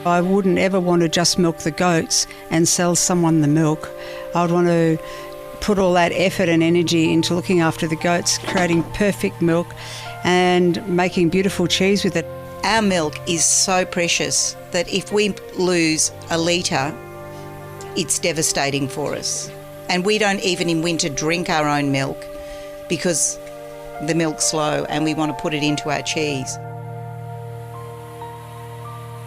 I wouldn't ever want to just milk the goats and sell someone the milk. I would want to put all that effort and energy into looking after the goats, creating perfect milk and making beautiful cheese with it. Our milk is so precious that if we lose a litre, it's devastating for us. And we don't even in winter drink our own milk because the milk's low and we want to put it into our cheese.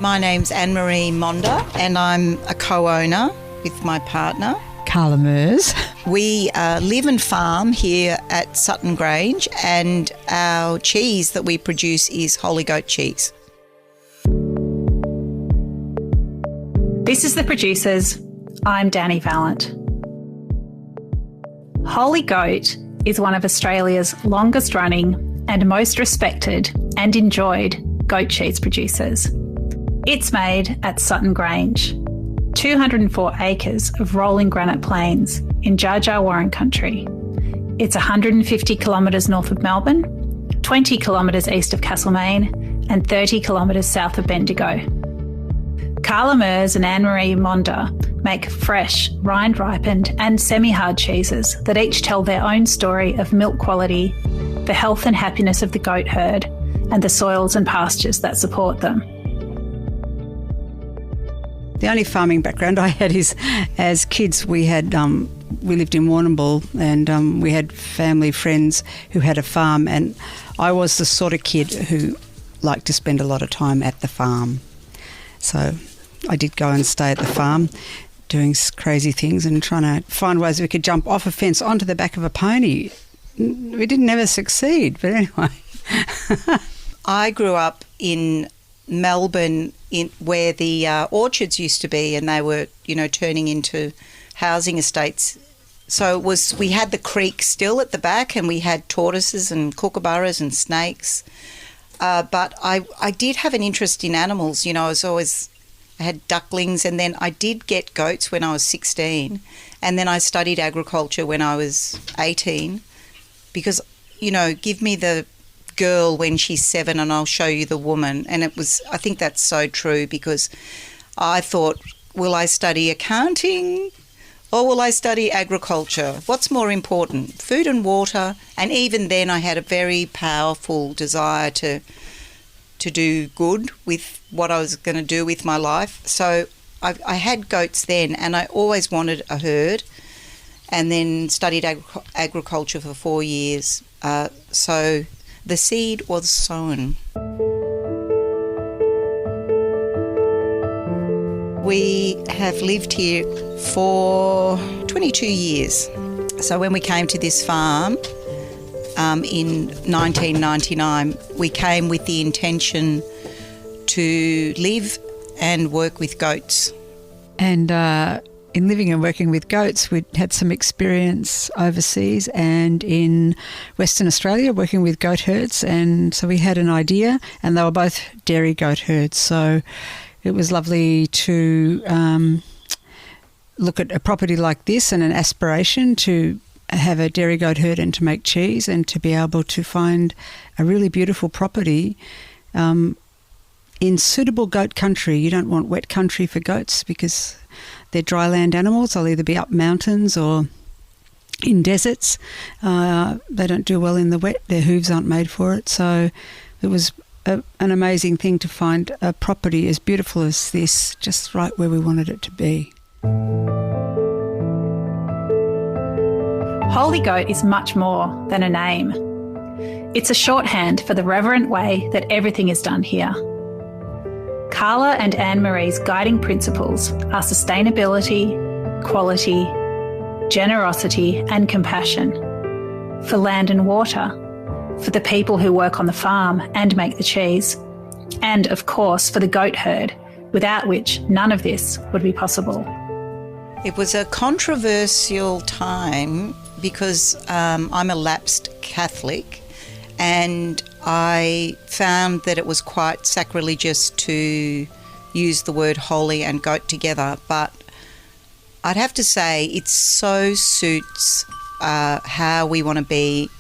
My name's Anne-Marie Monda and I'm a co-owner with my partner, Carla Meurs. We live and farm here at Sutton Grange and our cheese that we produce is Holy Goat cheese. This is The Producers. I'm Dani Valent. Holy Goat is one of Australia's longest running and most respected and enjoyed goat cheese producers. It's made at Sutton Grange, 204 acres of rolling granite plains in Dja Dja Wurrung Country. It's 150 kilometres north of Melbourne, 20 kilometres east of Castlemaine and 30 kilometres south of Bendigo. Carla Meurs and Anne-Marie Monda make fresh, rind-ripened and semi-hard cheeses that each tell their own story of milk quality, the health and happiness of the goat herd and the soils and pastures that support them. The only farming background I had is, as kids, we lived in Warrnambool and we had family friends who had a farm, and I was the sort of kid who liked to spend a lot of time at the farm. So I did go and stay at the farm doing crazy things and trying to find ways we could jump off a fence onto the back of a pony. We didn't ever succeed, but anyway. I grew up in Melbourne where the orchards used to be, and they were, turning into housing estates. So we had the creek still at the back, and we had tortoises and kookaburras and snakes. But I did have an interest in animals. I had ducklings, and then I did get goats when I was 16, and then I studied agriculture when I was 18 because, give me the girl when she's 7 and I'll show you the woman. And I think that's so true, because I thought, will I study accounting or will I study agriculture? What's more important, food and water? And even then I had a very powerful desire to do good with what I was going to do with my life. So I had goats then, and I always wanted a herd, and then studied agriculture for 4 years. So the seed was sown. We have lived here for 22 years. So when we came to this farm in 1999, we came with the intention to live and work with goats. And in living and working with goats, we had some experience overseas and in Western Australia working with goat herds. And so we had an idea, and they were both dairy goat herds. So it was lovely to look at a property like this and an aspiration to have a dairy goat herd and to make cheese, and to be able to find a really beautiful property in suitable goat country. You don't want wet country for goats because they're dry land animals. They'll either be up mountains or in deserts. They don't do well in the wet. Their hooves aren't made for it. So it was an amazing thing to find a property as beautiful as this, just right where we wanted it to be. Holy Goat is much more than a name. It's a shorthand for the reverent way that everything is done here. Carla and Anne-Marie's guiding principles are sustainability, quality, generosity and compassion for land and water, for the people who work on the farm and make the cheese, and of course for the goat herd, without which none of this would be possible. It was a controversial time because I'm a lapsed Catholic, and I found that it was quite sacrilegious to use the word holy and goat together, but I'd have to say it so suits how we want to be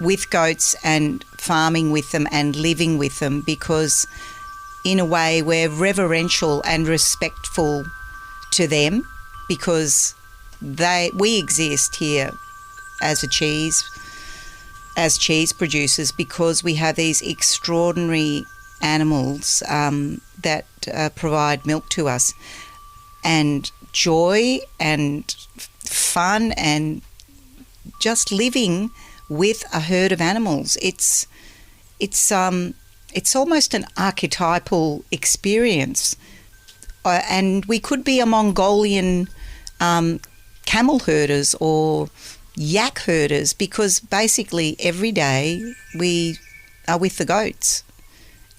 with goats and farming with them and living with them, because in a way we're reverential and respectful to them, because we exist here as cheese producers because we have these extraordinary animals that provide milk to us, and joy and fun and just living with a herd of animals. It's almost an archetypal experience, and we could be a Mongolian camel herders or yak herders, because basically every day we are with the goats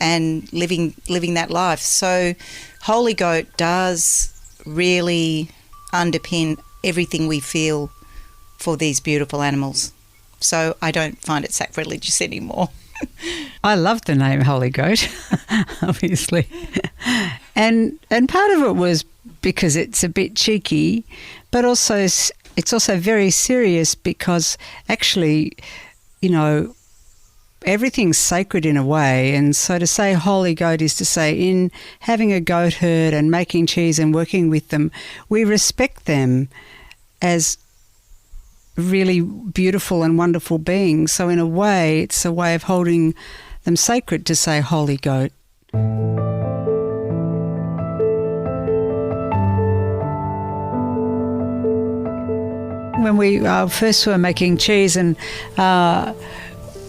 and living that life. So Holy Goat does really underpin everything we feel for these beautiful animals. So I don't find it sacrilegious anymore. I love the name Holy Goat, obviously. And part of it was because it's a bit cheeky, but also it's also very serious because actually, everything's sacred in a way. And so to say Holy Goat is to say in having a goat herd and making cheese and working with them, we respect them as really beautiful and wonderful beings. So in a way, it's a way of holding them sacred to say Holy Goat. When we first were making cheese, and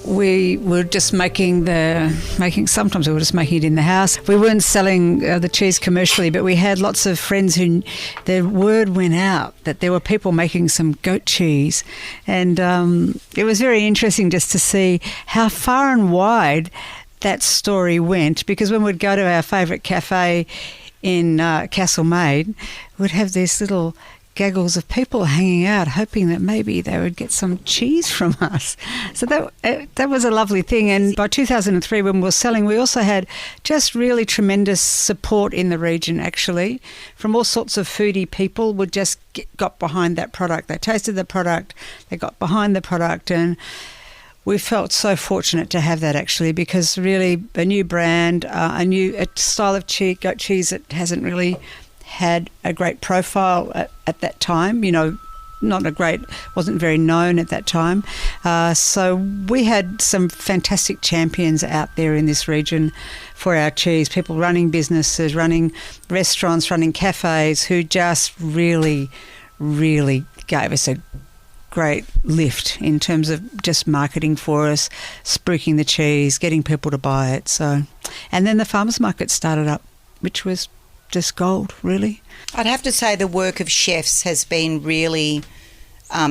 we were just sometimes we were just making it in the house. We weren't selling the cheese commercially, but we had lots of friends who, the word went out that there were people making some goat cheese. And it was very interesting just to see how far and wide that story went, because when we'd go to our favourite cafe in Castlemaine, we'd have these little gaggles of people hanging out, hoping that maybe they would get some cheese from us. So that was a lovely thing. And by 2003, when we were selling, we also had just really tremendous support in the region, actually, from all sorts of foodie people would just got behind that product. They tasted the product, they got behind the product, and we felt so fortunate to have that, actually, because really a new brand, a style of goat cheese that hasn't really had a great profile at that time, wasn't very known at that time. So we had some fantastic champions out there in this region for our cheese, people running businesses, running restaurants, running cafes, who just really, really gave us a great lift in terms of just marketing for us, spruiking the cheese, getting people to buy it. So, and then the farmers market started up, which was just gold, really. I'd have to say the work of chefs has been really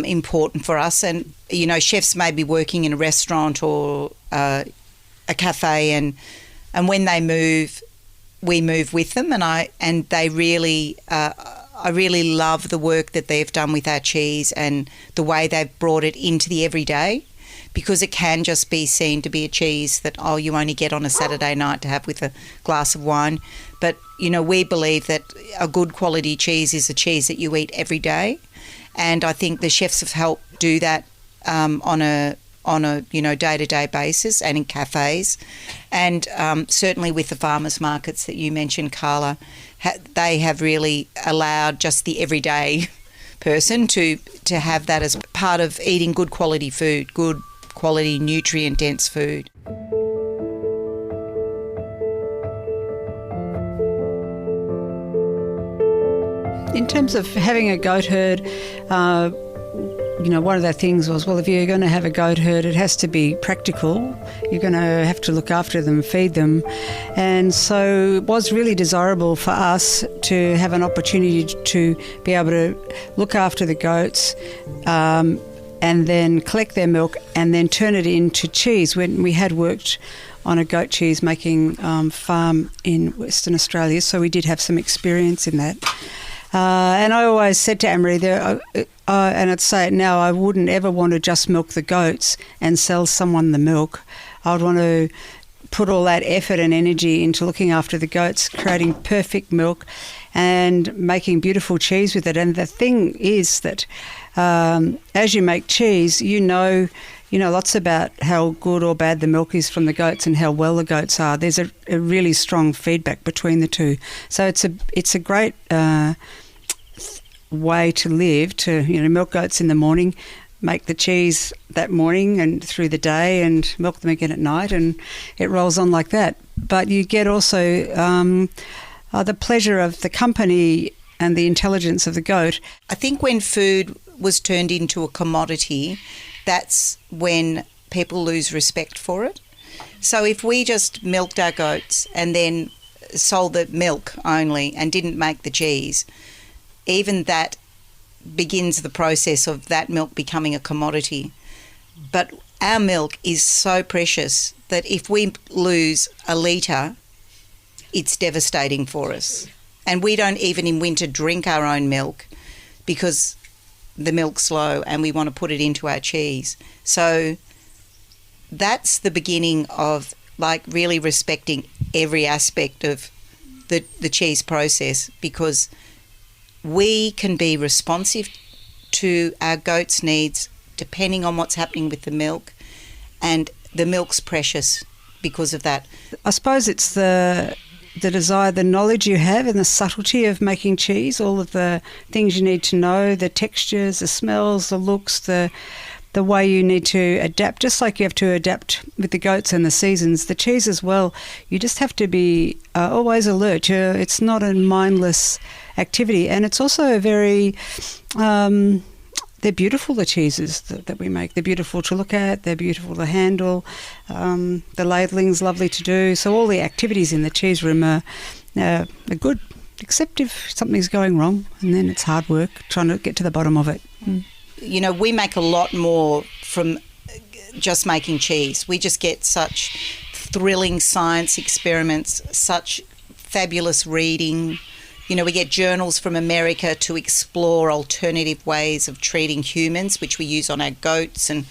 important for us. And, chefs may be working in a restaurant or a cafe, and when they move, we move with them. And they really, I really love the work that they've done with our cheese and the way they've brought it into the everyday, because it can just be seen to be a cheese that, you only get on a Saturday night to have with a glass of wine. But, we believe that a good quality cheese is a cheese that you eat every day. And I think the chefs have helped do that on a day-to-day basis and in cafes. And certainly with the farmers markets that you mentioned, Carla, they have really allowed just the everyday person to have that as part of eating good quality food, good quality nutrient-dense food. In terms of having a goat herd, one of the things was, if you're going to have a goat herd, it has to be practical. You're going to have to look after them, feed them. And so it was really desirable for us to have an opportunity to be able to look after the goats and then collect their milk and then turn it into cheese. When we had worked on a goat cheese making farm in Western Australia, so we did have some experience in that. And I always said to Anne-Marie, and I'd say it now, I wouldn't ever want to just milk the goats and sell someone the milk. I would want to put all that effort and energy into looking after the goats, creating perfect milk and making beautiful cheese with it. And the thing is that as you make cheese, lots about how good or bad the milk is from the goats and how well the goats are. There's a really strong feedback between the two. So it's a great way to live, to milk goats in the morning, make the cheese that morning and through the day, and milk them again at night, and it rolls on like that. But you get also the pleasure of the company and the intelligence of the goat. I think when food was turned into a commodity, that's when people lose respect for it. So if we just milked our goats and then sold the milk only and didn't make the cheese, even that begins the process of that milk becoming a commodity. But our milk is so precious that if we lose a litre, it's devastating for us. And we don't even in winter drink our own milk because the milk's low and we want to put it into our cheese. So that's the beginning of really respecting every aspect of the cheese process, because we can be responsive to our goats' needs depending on what's happening with the milk, and the milk's precious because of that. I suppose it's the desire, the knowledge you have and the subtlety of making cheese, all of the things you need to know, the textures, the smells, the looks, the way you need to adapt, just like you have to adapt with the goats and the seasons. The cheese as well, you just have to be always alert. It's not a mindless activity, and it's also a very they're beautiful, the cheeses that we make. They're beautiful to look at, they're beautiful to handle, the ladling's lovely to do. So all the activities in the cheese room are good, except if something's going wrong, and then it's hard work trying to get to the bottom of it. We make a lot more from just making cheese. We just get such thrilling science experiments, such fabulous reading. We get journals from America to explore alternative ways of treating humans, which we use on our goats. And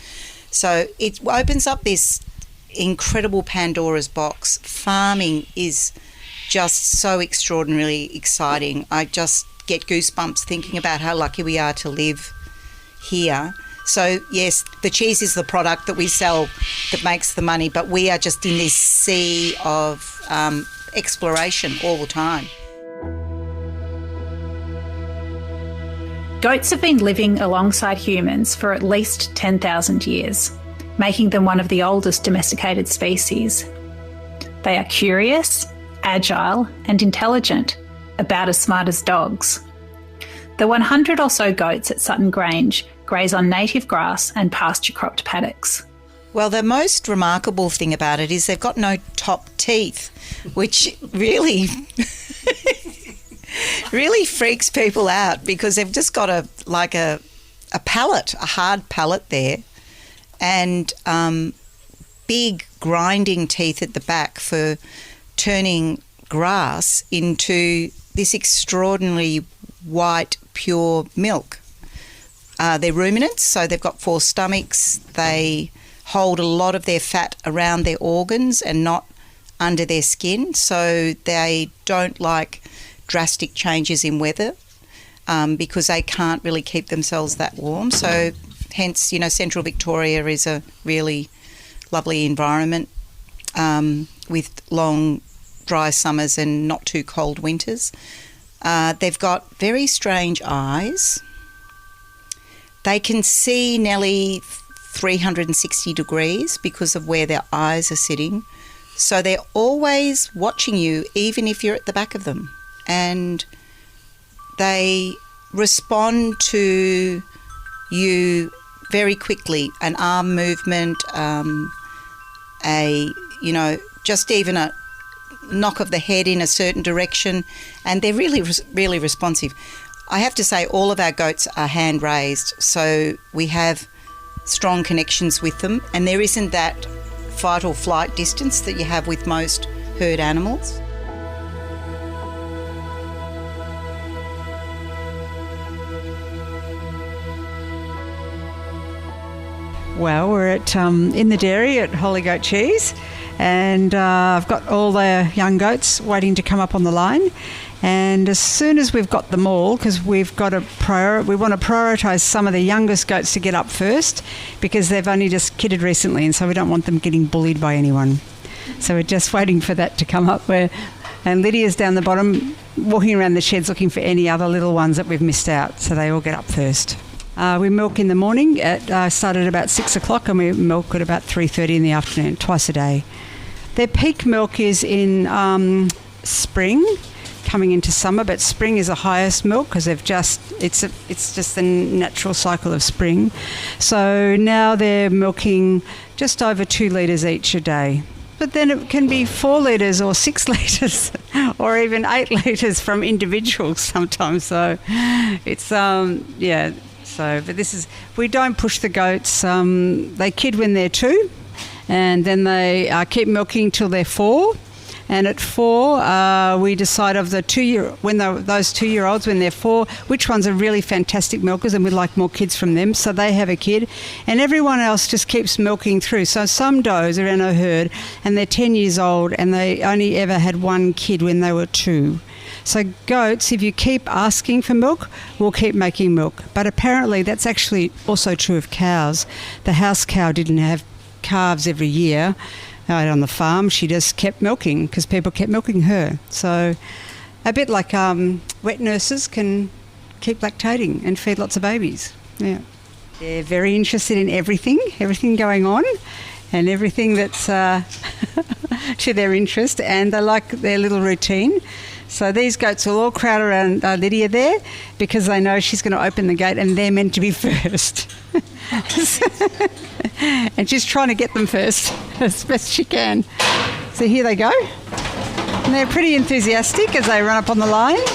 so it opens up this incredible Pandora's box. Farming is just so extraordinarily exciting. I just get goosebumps thinking about how lucky we are to live here. So yes, the cheese is the product that we sell that makes the money, but we are just in this sea of exploration all the time. Goats have been living alongside humans for at least 10,000 years, making them one of the oldest domesticated species. They are curious, agile, and intelligent, about as smart as dogs. The 100 or so goats at Sutton Grange graze on native grass and pasture-cropped paddocks. Well, the most remarkable thing about it is they've got no top teeth, which really really freaks people out, because they've just got a palate, a hard palate there, and big grinding teeth at the back for turning grass into this extraordinarily white, pure milk. They're ruminants, so they've got 4 stomachs. They hold a lot of their fat around their organs and not under their skin, so they don't like drastic changes in weather because they can't really keep themselves that warm. So hence, Central Victoria is a really lovely environment with long, dry summers and not too cold winters. They've got very strange eyes. They can see nearly 360 degrees because of where their eyes are sitting. So they're always watching you, even if you're at the back of them. And they respond to you very quickly. An arm movement, just even a knock of the head in a certain direction, and they're really, really responsive. I have to say all of our goats are hand raised, so we have strong connections with them, and there isn't that fight or flight distance that you have with most herd animals. Well, we're at in the dairy at Holy Goat Cheese, and I've got all the young goats waiting to come up on the line, And as soon as we've got them all, because we've got we want to prioritise some of the youngest goats to get up first, because they've only just kidded recently, and so we don't want them getting bullied by anyone. So we're just waiting for that to come up. And Lydia's down the bottom, walking around the sheds looking for any other little ones that we've missed out, so they all get up first. We milk in the morning. Start at about 6 o'clock, and we milk at about 3:30 in the afternoon, twice a day. Their peak milk is in spring, coming into summer, but spring is the highest milk because it's just the natural cycle of spring. So now they're milking just over 2 litres each a day. But then it can be 4 litres or 6 litres or even 8 litres from individuals sometimes. So it's, but we don't push the goats. They kid when they're 2, and then they keep milking till they're 4. And at 4, we decide of the those 2-year-olds, when they're 4, which ones are really fantastic milkers and we'd like more kids from them. So they have a kid, and everyone else just keeps milking through. So some does are in a herd, and they're 10 years old, and they only ever had 1 kid when they were 2. So goats, if you keep asking for milk, will keep making milk. But apparently that's actually also true of cows. The house cow didn't have calves every year. Out on the farm, she just kept milking because people kept milking her. So a bit like wet nurses can keep lactating and feed lots of babies. Yeah, they're very interested in everything going on, and everything that's to their interest, and they like their little routine. So these goats will all crowd around Lydia there because they know she's going to open the gate and they're meant to be first. And she's trying to get them first as best she can. So here they go. And they're pretty enthusiastic as they run up on the line.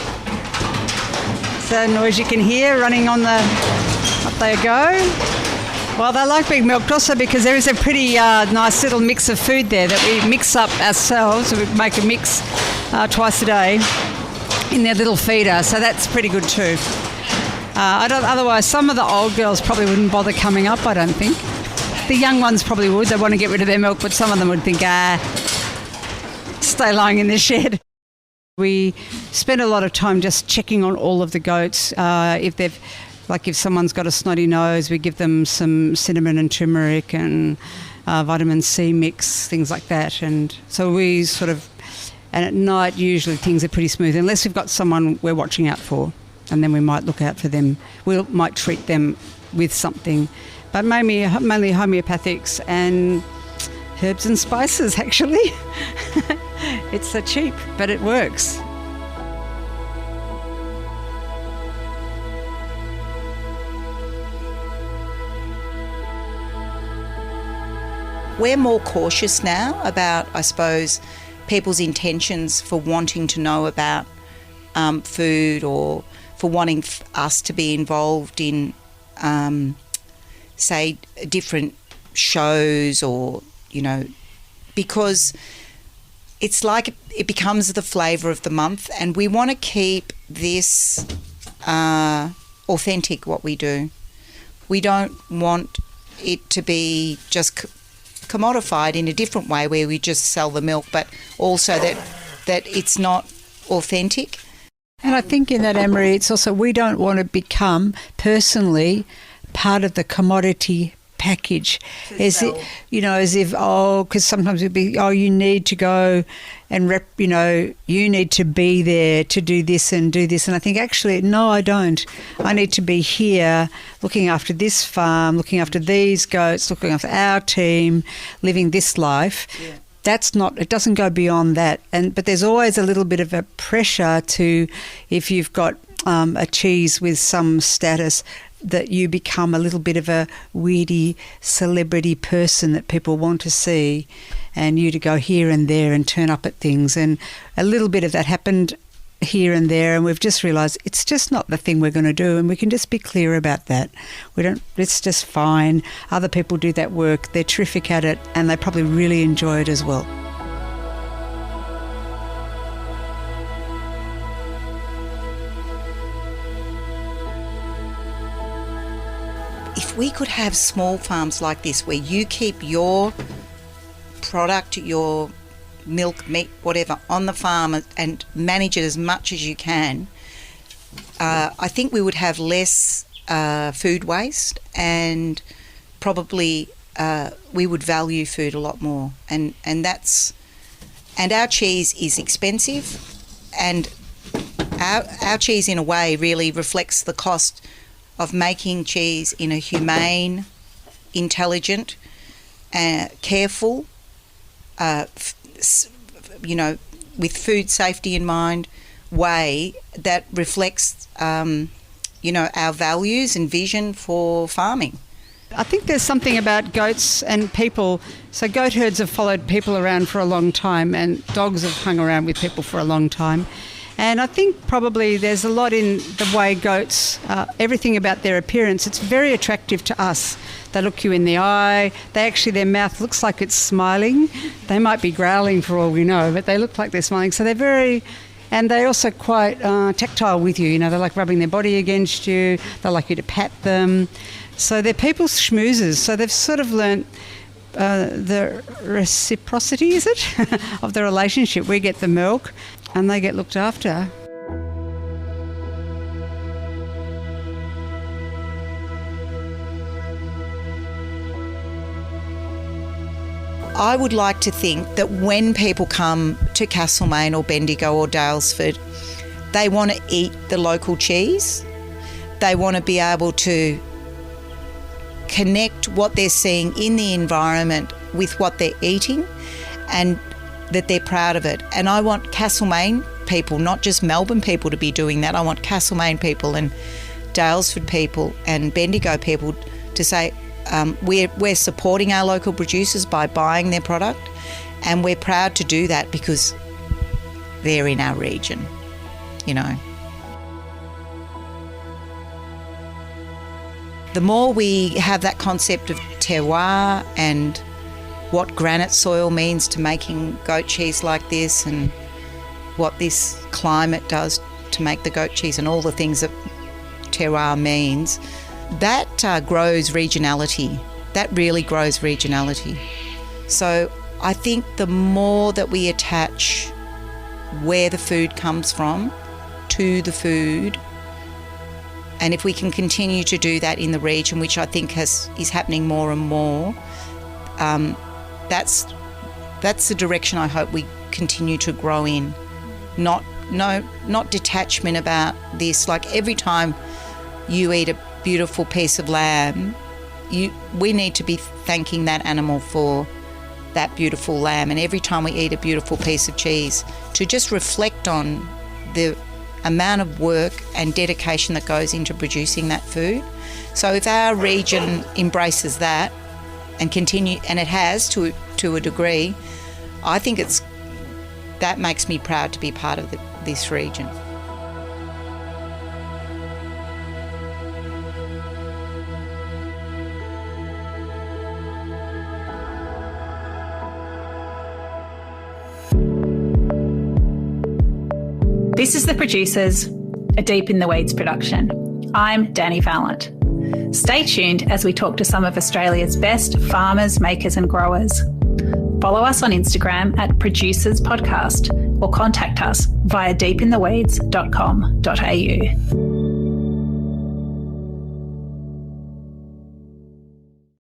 So noise you can hear running on up they go. Well, they like being milked also because there is a pretty nice little mix of food there that we mix up ourselves. We make a mix twice a day in their little feeder, so that's pretty good too. Otherwise, some of the old girls probably wouldn't bother coming up, I don't think. The young ones probably would. They want to get rid of their milk, but some of them would think, stay lying in the shed. We spend a lot of time just checking on all of the goats. If someone's got a snotty nose, we give them some cinnamon and turmeric and vitamin C mix, things like that. And so and at night usually things are pretty smooth, unless we've got someone we're watching out for, and then we might look out for them. We might treat them with something, but mainly homeopathics and herbs and spices, actually. It's so cheap, but it works. We're more cautious now about, I suppose, people's intentions for wanting to know about food, or for wanting us to be involved in, say, different shows, or, because it's like it becomes the flavour of the month, and we want to keep this authentic, what we do. We don't want it to be just commodified in a different way where we just sell the milk, but also that it's not authentic. And I think in that, Anne-Marie, it's also we don't want to become personally part of the commodity package, because sometimes it'd be, you need to go and you need to be there to do this and do this. And I think actually, no, I don't. I need to be here looking after this farm, looking after these goats, looking after our team, living this life. Yeah. It doesn't go beyond that. But there's always a little bit of a pressure to, if you've got a cheese with some status, that you become a little bit of a weirdy celebrity person that people want to see, and you to go here and there and turn up at things. And a little bit of that happened here and there, and we've just realised it's just not the thing we're going to do, and we can just be clear about that. It's just fine. Other people do that work. They're terrific at it, and they probably really enjoy it as well. If we could have small farms like this where you keep your product, your milk, meat, whatever, on the farm and manage it as much as you can, I think we would have less food waste, and probably we would value food a lot more. And our cheese is expensive, and our cheese in a way really reflects the cost of making cheese in a humane, intelligent, careful, with food safety in mind way that reflects, our values and vision for farming. I think there's something about goats and people. So goat herds have followed people around for a long time, and dogs have hung around with people for a long time. And I think probably there's a lot in the way goats, everything about their appearance, it's very attractive to us. They look you in the eye. Their mouth looks like it's smiling. They might be growling for all we know, but they look like they're smiling. So and they're also quite tactile with you. They like rubbing their body against you. They like you to pat them. So they're people's schmoozers. So they've sort of learnt the reciprocity, is it, of the relationship. We get the milk and they get looked after. I would like to think that when people come to Castlemaine or Bendigo or Daylesford, they want to eat the local cheese. They want to be able to connect what they're seeing in the environment with what they're eating, and that they're proud of it. And I want Castlemaine people, not just Melbourne people, to be doing that. I want Castlemaine people and Daylesford people and Bendigo people to say, we're supporting our local producers by buying their product, and we're proud to do that because they're in our region, The more we have that concept of terroir and what granite soil means to making goat cheese like this, and what this climate does to make the goat cheese, and all the things that terroir means, that grows regionality. That really grows regionality. So I think the more that we attach where the food comes from to the food, and if we can continue to do that in the region, which I think is happening more and more, that's the direction I hope we continue to grow in. Not detachment about this. Like every time you eat a beautiful piece of lamb, we need to be thanking that animal for that beautiful lamb. And every time we eat a beautiful piece of cheese, to just reflect on the amount of work and dedication that goes into producing that food. So if our region embraces that and continue, and it has to a degree, I think that makes me proud to be part of this region. This is The Producers, a Deep in the Weeds production. I'm Dani Valent. Stay tuned as we talk to some of Australia's best farmers, makers and growers. Follow us on Instagram at Producers Podcast, or contact us via deepintheweeds.com.au.